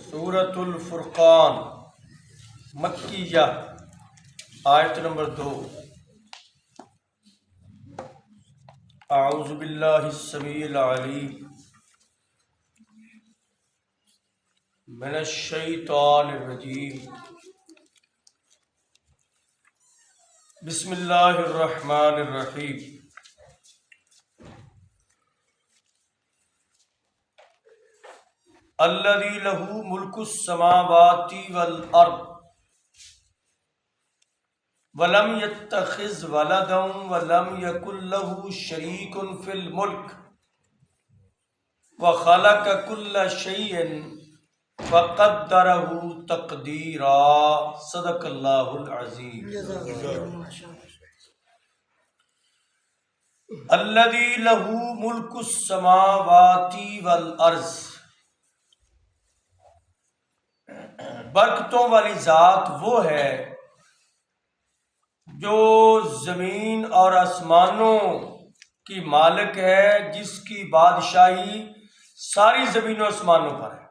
سورۃ الفرقان مکیہ، آیت نمبر 2۔ اعوذ باللہ السمیع العلیم من الشیطان الرجیم، بسم اللہ الرحمن الرحیم۔ الذی لہ ملک السماوات والارض ولم يتخذ ولدا ولم يكن له شریک فی الملک وخلق كل شیء فقدرہ تقدیرا۔ صدق اللہ العظیم۔ الذی لہ ملک السماوات والارض، برکتوں والی ذات وہ ہے جو زمین اور آسمانوں کی مالک ہے، جس کی بادشاہی ساری زمین و آسمانوں پر ہے۔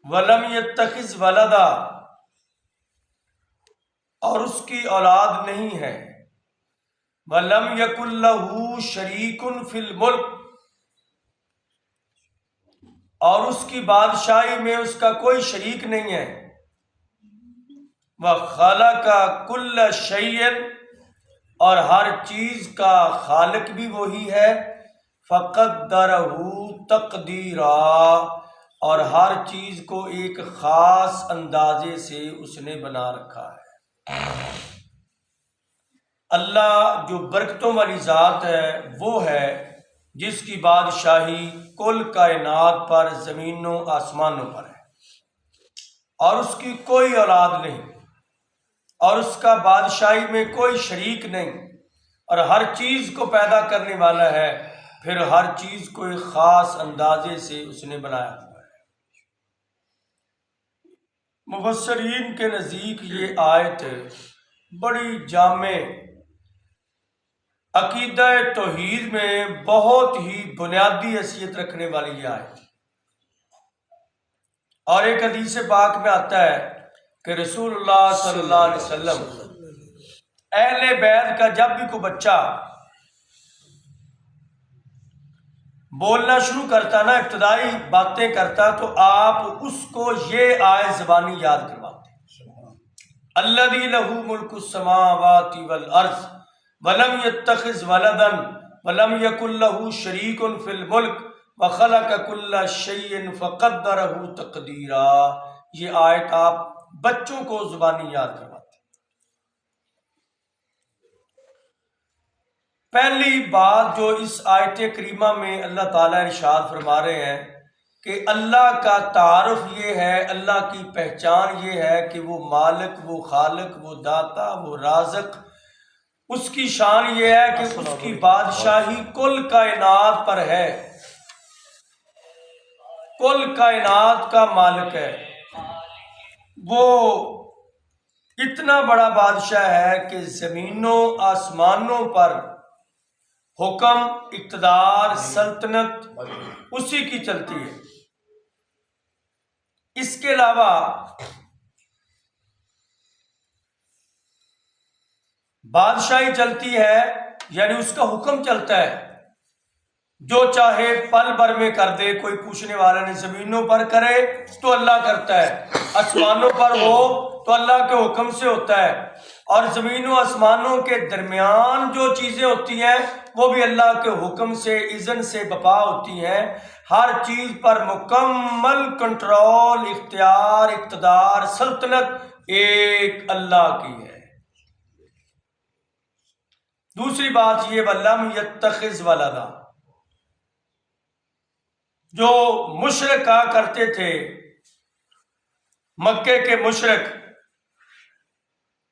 وَلَمْ يَتَّخِذْ وَلَدًا، اور اس کی اولاد نہیں ہے۔ وَلَمْ يَكُنْ لَهُ شَرِيكٌ فِي الْمُلْكِ، اور اس کی بادشاہی میں اس کا کوئی شریک نہیں ہے۔ وَخَلَقَ كُلَّ شَيْءٍ، اور ہر چیز کا خالق بھی وہی ہے۔ فَقَدَّرَهُ تَقْدِيرًا، اور ہر چیز کو ایک خاص اندازے سے اس نے بنا رکھا ہے۔ اللہ جو برکتوں والی ذات ہے وہ ہے جس کی بادشاہی کل کائنات پر، زمینوں آسمانوں پر ہے، اور اس کی کوئی اولاد نہیں، اور اس کا بادشاہی میں کوئی شریک نہیں، اور ہر چیز کو پیدا کرنے والا ہے، پھر ہر چیز کو ایک خاص اندازے سے اس نے بنایا ہوا ہے۔ مفسرین کے نزدیک یہ آیت بڑی جامع، عقیدہ توحید میں بہت ہی بنیادی حیثیت رکھنے والی یہ آیت۔ اور ایک حدیث پاک میں آتا ہے کہ رسول اللہ صلی اللہ علیہ وسلم اہل بیت کا جب بھی کوئی بچہ بولنا شروع کرتا نا، ابتدائی باتیں کرتا، تو آپ اس کو یہ آیت زبانی یاد کرواتے۔ الذی لہ ملک السماوات والارض ولم يتخذ ولدا ولم يكن له شریک فی الملک وخلق كل شیء فقدرہ تقدیرا۔ یہ آیت آپ بچوں کو زبانی یاد کرواتے۔ پہلی بات جو اس آیت کریمہ میں اللہ تعالیٰ ارشاد فرما رہے ہیں کہ اللہ کا تعارف یہ ہے، اللہ کی پہچان یہ ہے کہ وہ مالک، وہ خالق، وہ داتا، وہ رازق۔ اس کی شان یہ ہے کہ اس کی بادشاہی کل کائنات پر ہے، کل کائنات کا مالک ہے۔ وہ اتنا بڑا بادشاہ ہے کہ زمینوں آسمانوں پر حکم، اقتدار، سلطنت اسی کی چلتی ہے۔ اس کے علاوہ بادشاہی چلتی ہے، یعنی اس کا حکم چلتا ہے، جو چاہے پل بھر میں کر دے، کوئی پوچھنے والا نہیں۔ زمینوں پر کرے تو اللہ کرتا ہے، آسمانوں پر ہو تو اللہ کے حکم سے ہوتا ہے، اور زمین و آسمانوں کے درمیان جو چیزیں ہوتی ہیں وہ بھی اللہ کے حکم سے، اذن سے بپا ہوتی ہیں۔ ہر چیز پر مکمل کنٹرول، اختیار، اقتدار، سلطنت ایک اللہ کی ہے۔ دوسری بات یہ وَلَمْ يَتَّخِذْ وَلَدًا، جو مشرک کہا کرتے تھے، مکے کے مشرک،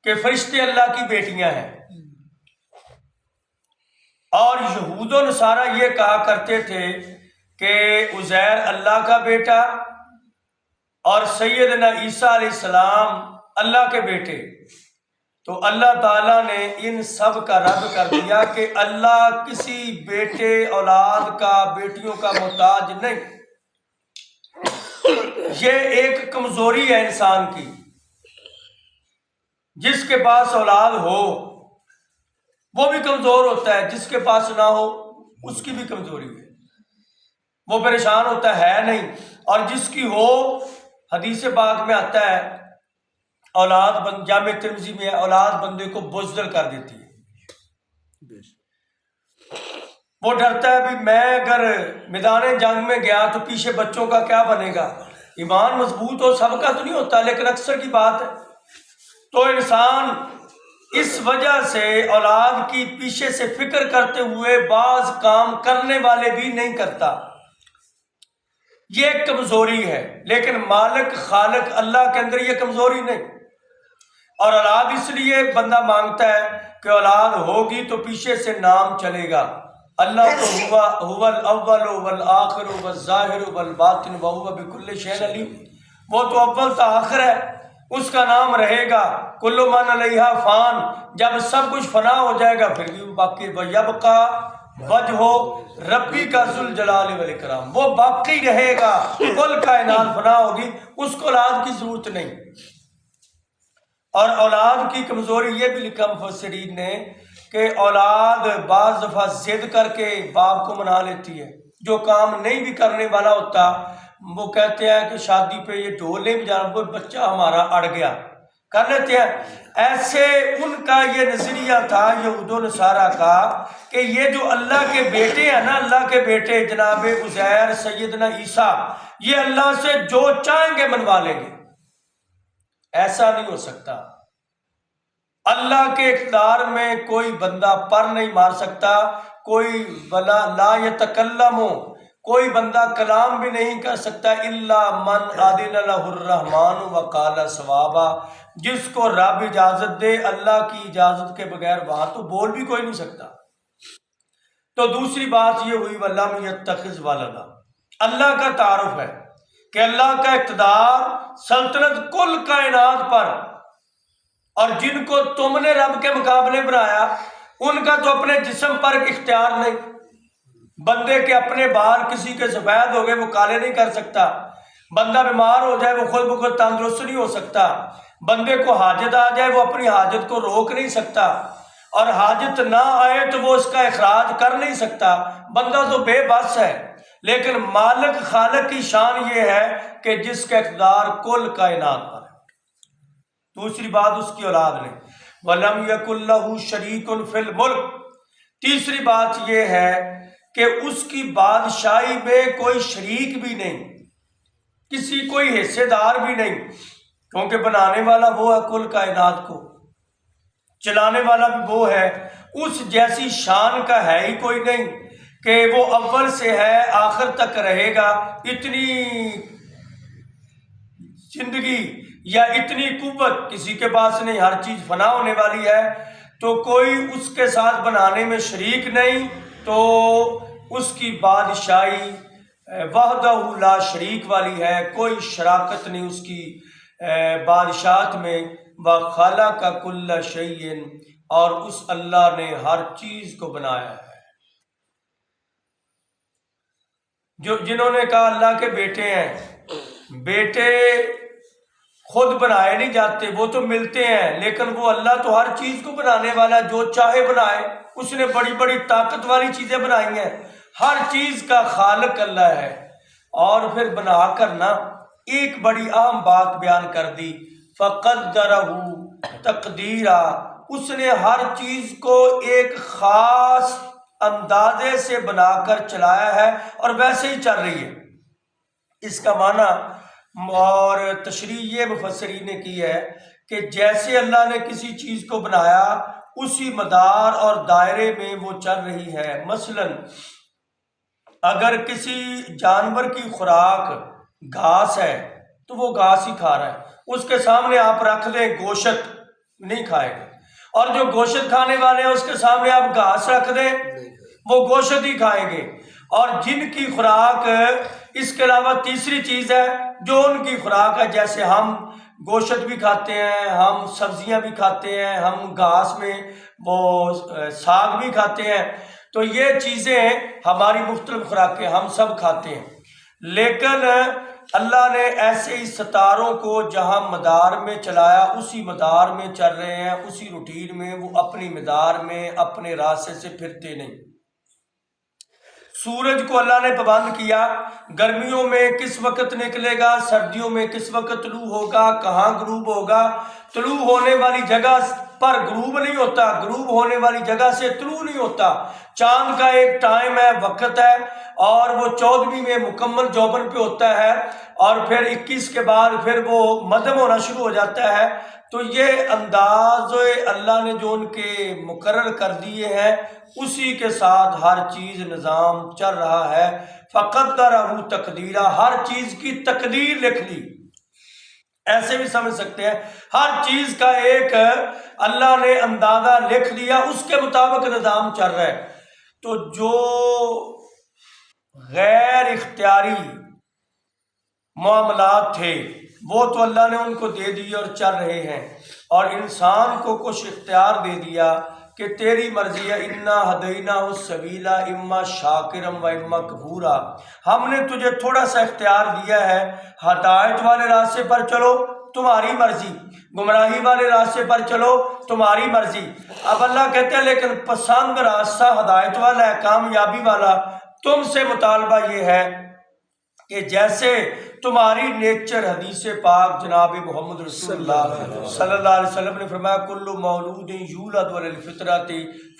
کہ فرشتے اللہ کی بیٹیاں ہیں، اور یہود و نصارہ یہ کہا کرتے تھے کہ عزیر اللہ کا بیٹا اور سیدنا عیسیٰ علیہ السلام اللہ کے بیٹے۔ تو اللہ تعالیٰ نے ان سب کا رد کر دیا کہ اللہ کسی بیٹے اولاد کا بیٹیوں کا محتاج نہیں. یہ ایک کمزوری ہے انسان کی. جس کے پاس اولاد ہو وہ بھی کمزور ہوتا ہے، جس کے پاس نہ ہو اس کی بھی کمزوری ہے، وہ پریشان ہوتا ہے نہیں. اور جس کی ہو، حدیث پاک میں آتا ہے اولاد جامع ترمذی میں اولاد بندے کو بزدل کر دیتی ہے. وہ ڈرتا ہے بھی میں اگر میدان جنگ میں گیا تو پیچھے بچوں کا کیا بنے گا. ایمان مضبوط ہو سب کا تو نہیں ہوتا، لیکن اکثر کی بات ہے. تو انسان اس وجہ سے اولاد کی پیچھے سے فکر کرتے ہوئے بعض کام کرنے والے بھی نہیں کرتا. یہ ایک کمزوری ہے، لیکن مالک خالق اللہ کے اندر یہ کمزوری نہیں. اور اولاد اس لیے بندہ مانگتا ہے کہ اولاد ہوگی تو پیچھے سے نام چلے گا. اللہ تو هو الاول والآخر والظاہر والباطن وهو بكل شيء علیم. وہ تو اول تا آخر ہے، اس کا نام رہے گا. کل من علیہا فان، جب سب کچھ فنا ہو جائے گا پھر بھی باقی. ویبقا وجہ ربی کا ذوالجلال والاکرام، وہ باقی رہے گا. کل کائنات فنا ہوگی، اس کو اولاد کی ضرورت نہیں. اور اولاد کی کمزوری یہ بھی لکھا مفسرین نے کہ اولاد بعض دفعہ ضد کر کے باپ کو منا لیتی ہے. جو کام نہیں بھی کرنے والا ہوتا وہ کہتے ہیں کہ شادی پہ یہ ڈھول نہیں بجانا، وہ بچہ ہمارا اڑ گیا، کر لیتے ہیں. ایسے ان کا یہ نظریہ تھا یہود و نصارہ کا کہ یہ جو اللہ کے بیٹے ہیں نا، اللہ کے بیٹے جناب عزیر، سیدنا عیسیٰ، یہ اللہ سے جو چاہیں گے منوا لیں گے. ایسا نہیں ہو سکتا. اللہ کے اقتدار میں کوئی بندہ پر نہیں مار سکتا، کوئی لا یتکلم، کوئی بندہ کلام بھی نہیں کر سکتا الا من اذن له الرحمن وقال صوابا. جس کو رب اجازت دے، اللہ کی اجازت کے بغیر وہاں تو بول بھی کوئی نہیں سکتا. تو دوسری بات یہ ہوئی وَلَمْ يَتَّخِذْ وَلَدًا. اللہ کا تعارف ہے کہ اللہ کا اقتدار سلطنت کل کائنات پر، اور جن کو تم نے رب کے مقابلے بنایا ان کا تو اپنے جسم پر اختیار نہیں. بندے کے اپنے بال کسی کے سفید ہو گئے وہ کالے نہیں کر سکتا. بندہ بیمار ہو جائے وہ خود بخود تندرست نہیں ہو سکتا. بندے کو حاجت آ جائے وہ اپنی حاجت کو روک نہیں سکتا، اور حاجت نہ آئے تو وہ اس کا اخراج کر نہیں سکتا. بندہ تو بے بس ہے. لیکن مالک خالق کی شان یہ ہے کہ جس کا اقتدار کل کائنات پر ہے. دوسری بات اس کی اولاد نے وَلَمْ يَكُنْ لَهُ شَرِيكٌ فِي الْمُلْكِ. تیسری بات یہ ہے کہ اس کی بادشاہی میں کوئی شریک بھی نہیں، کسی کوئی حصے دار بھی نہیں، کیونکہ بنانے والا وہ ہے کل کائنات کو، چلانے والا بھی وہ ہے. اس جیسی شان کا ہے ہی کوئی نہیں کہ وہ اول سے ہے آخر تک رہے گا. اتنی زندگی یا اتنی قوت کسی کے پاس نہیں. ہر چیز فنا ہونے والی ہے، تو کوئی اس کے ساتھ بنانے میں شریک نہیں. تو اس کی بادشاہی وحدہ لا شریک والی ہے، کوئی شراکت نہیں اس کی بادشاہت میں. وَخَلَقَ كُلَّ شَيْءٍ، اور اس اللہ نے ہر چیز کو بنایا ہے. جنہوں نے کہا اللہ کے بیٹے ہیں، بیٹے خود بنائے نہیں جاتے، وہ تو ملتے ہیں، لیکن وہ اللہ تو ہر چیز کو بنانے والا، جو چاہے بنائے. اس نے بڑی بڑی طاقت والی چیزیں بنائی ہیں. ہر چیز کا خالق اللہ ہے. اور پھر بنا کر نا ایک بڑی اہم بات بیان کر دی، فَقَدَّرَهُ تَقْدِيرًا. اس نے ہر چیز کو ایک خاص اندازے سے بنا کر چلایا ہے اور ویسے ہی چل رہی ہے. اس کا معنی اور تشریح یہ مفسرین نے کی ہے کہ جیسے اللہ نے کسی چیز کو بنایا اسی مدار اور دائرے میں وہ چل رہی ہے. مثلا اگر کسی جانور کی خوراک گھاس ہے تو وہ گھاس ہی کھا رہا ہے. اس کے سامنے آپ رکھ دیں گوشت نہیں کھائے گا، اور جو گوشت کھانے والے ہیں اس کے سامنے آپ گھاس رکھ دیں وہ گوشت ہی کھائیں گے. اور جن کی خوراک اس کے علاوہ تیسری چیز ہے جو ان کی خوراک ہے، جیسے ہم گوشت بھی کھاتے ہیں، ہم سبزیاں بھی کھاتے ہیں، ہم گھاس میں وہ ساگ بھی کھاتے ہیں. تو یہ چیزیں ہماری مختلف خوراکیں ہم سب کھاتے ہیں. لیکن اللہ نے ایسے ہی ستاروں کو جہاں مدار میں چلایا اسی مدار میں چل رہے ہیں، اسی روٹین میں، وہ اپنی مدار میں اپنے راستے سے پھرتے نہیں. سورج کو اللہ نے پابند کیا، گرمیوں میں کس وقت نکلے گا، سردیوں میں کس وقت طلوع ہوگا، کہاں غروب ہوگا. طلوع ہونے والی جگہ پر غروب نہیں ہوتا، غروب ہونے والی جگہ سے طلوع نہیں ہوتا. چاند کا ایک ٹائم ہے، وقت ہے، اور وہ 14ویں میں مکمل جوبن پہ ہوتا ہے، اور پھر 21 کے بعد پھر وہ مدھم ہونا شروع ہو جاتا ہے. تو یہ انداز اللہ نے جو ان کے مقرر کر دیے ہیں، اسی کے ساتھ ہر چیز نظام چل رہا ہے. فقدرہ تقدیرہ، ہر چیز کی تقدیر لکھ لی. ایسے بھی سمجھ سکتے ہیں، ہر چیز کا ایک اللہ نے اندازہ لکھ لیا، اس کے مطابق نظام چل رہا ہے. تو جو غیر اختیاری معاملات تھے وہ تو اللہ نے ان کو دے دیے اور چل رہے ہیں، اور انسان کو کچھ اختیار دے دیا کہ تیری مرضی ہے. انا ہدیناہ السبیل اما شاکرا و اما کفورا. ہم نے تجھے تھوڑا سا اختیار دیا ہے، ہدایت والے راستے پر چلو تمہاری مرضی، گمراہی والے راستے پر چلو تمہاری مرضی. اب اللہ کہتے ہیں لیکن پسند راستہ ہدایت والا ہے، کامیابی والا. تم سے مطالبہ یہ ہے کہ جیسے تمہاری نیچر، حدیث پاک جناب محمد رسول اللہ صلی اللہ علیہ وسلم نے فرمایا کل مولود یولد علی الفطرۃ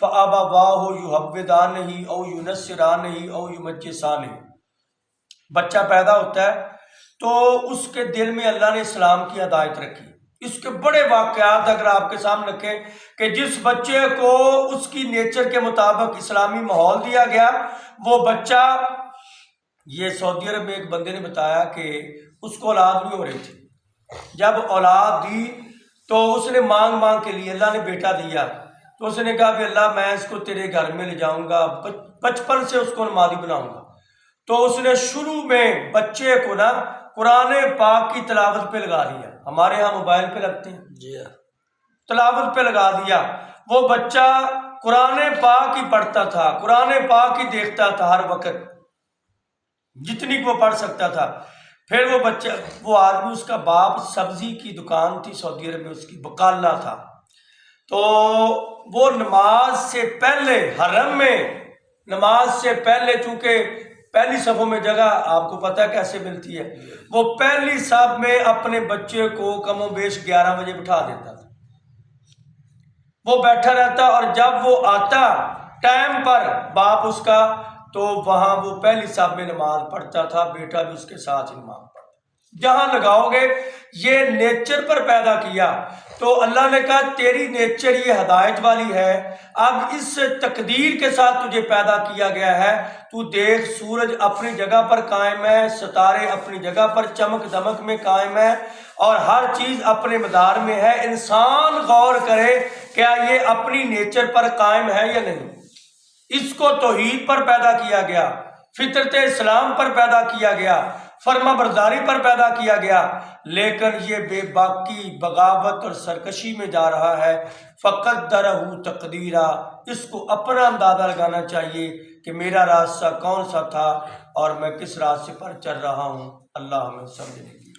فابواہ یحودانہ او ینصرانہ او یمجسانہ. بچہ پیدا ہوتا ہے تو اس کے دل میں اللہ نے اسلام کی ہدایت رکھی. اس کے بڑے واقعات اگر آپ کے سامنے رکھیں کہ جس بچے کو اس کی نیچر کے مطابق اسلامی ماحول دیا گیا، وہ بچہ، یہ سعودی عرب میں ایک بندے نے بتایا کہ اس کو اولاد نہیں ہو رہی تھی. جب اولاد دی تو اس نے مانگ مانگ کے لیے، اللہ نے بیٹا دیا تو اس نے کہا کہ اللہ میں اس کو تیرے گھر میں لے جاؤں گا، بچپن سے اس کو نمازی بناؤں گا. تو اس نے شروع میں بچے کو نا قرآن پاک کی تلاوت پہ لگا دیا. ہمارے ہاں موبائل پہ لگتے ہیں، جی تلاوت پہ لگا دیا. وہ بچہ قرآن پاک ہی پڑھتا تھا، قرآن پاک ہی دیکھتا تھا ہر وقت، جتنی وہ پڑھ سکتا تھا. پھر وہ بچہ، وہ آدمی، اس کا باپ سبزی کی دکان تھی سعودی عرب میں، اس کی بقالہ تھا. تو وہ نماز سے پہلے حرم میں، نماز سے پہلے، چونکہ پہلی صفوں میں جگہ آپ کو پتہ کیسے ملتی ہے، وہ پہلی صف میں اپنے بچے کو کم و بیش 11 بجے بٹھا دیتا تھا. وہ بیٹھا رہتا، اور جب وہ آتا ٹائم پر باپ اس کا، تو وہاں وہ پہلی صف میں نماز پڑھتا تھا، بیٹا بھی اس کے ساتھ ہی نماز پڑھتا. جہاں لگاؤ گے، یہ نیچر پر پیدا کیا. تو اللہ نے کہا تیری نیچر یہ ہدایت والی ہے، اب اس تقدیر کے ساتھ تجھے پیدا کیا گیا ہے. تو دیکھ سورج اپنی جگہ پر قائم ہے، ستارے اپنی جگہ پر چمک دمک میں قائم ہے، اور ہر چیز اپنے مدار میں ہے. انسان غور کرے کیا یہ اپنی نیچر پر قائم ہے یا نہیں. اس کو توحید پر پیدا کیا گیا، فطرت اسلام پر پیدا کیا گیا، فرما برداری پر پیدا کیا گیا، لیکن یہ بے باکی، بغاوت اور سرکشی میں جا رہا ہے. فقدرہ تقدیرہ. اس کو اپنا اندازہ لگانا چاہیے کہ میرا راستہ کون سا تھا اور میں کس راستے پر چل رہا ہوں. اللہ ہمیں سمجھنے کی